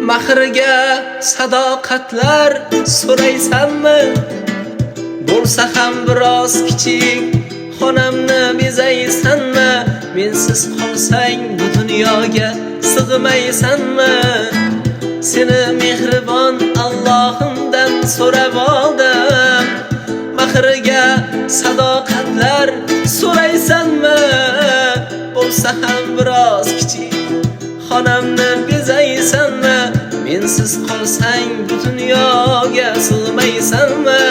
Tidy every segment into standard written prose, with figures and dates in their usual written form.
Mahrga sadoqatlar so'raysanmi? Bo'lsa ham biroz kichik xonamni bezaysanmi? Mensiz qolsang bu dunyoga sig'maysanmi? Seni mehribon Allohimdan so'rab oldim. Mahrga sadoqatlar so'raysanmi? Bo'lsa ham biroz kichik xonamni bezaysanmi? Mensiz qolsang bu dunyoga sig'maysanmi?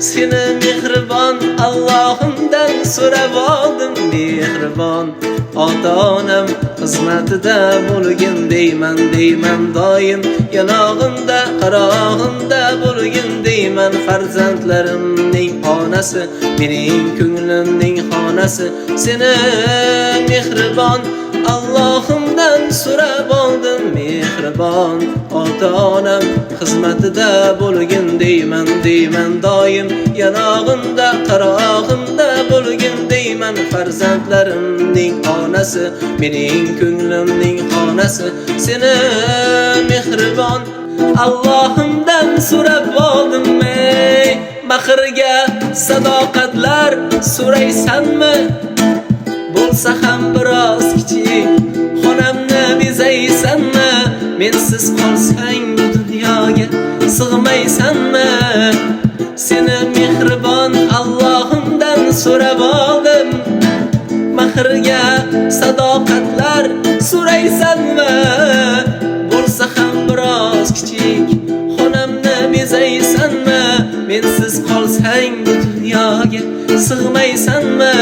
Seni mehribon Allohimdan so'rab oldim. Mehribon ota-onam xizmatida bo'lgin deyman doim. Yanog'imda qarog'imda bo'lgin deyman. Farzandlarimning onasi, mening ko'nglimning xonasi. Seni mehribon Allohimdan so'rab oldim. Mehribon ota-onam xizmatida bo'lgin deyman doim. Yanog'imda qarog'imda bo'lgin deyman. Farzandlarimning onasi, mening ko'nglimning xonasi. Seni mehribon Allohimdan so'rab oldim. Mahrga sadoqatlar so'raysanmi? Bo'lsa ham biroz kichik xonamni bezaysanmi? Mensiz qolsang bu dunyoga sig'maysanmi? Seni mehribon Allohimdan so'rab oldim. Mahrga sadoqatlar so'raysanmi? Bo'lsa ham biroz kichik xonamni bezaysanmi? Mensiz qolsang bu dunyoga sig'maysanmi?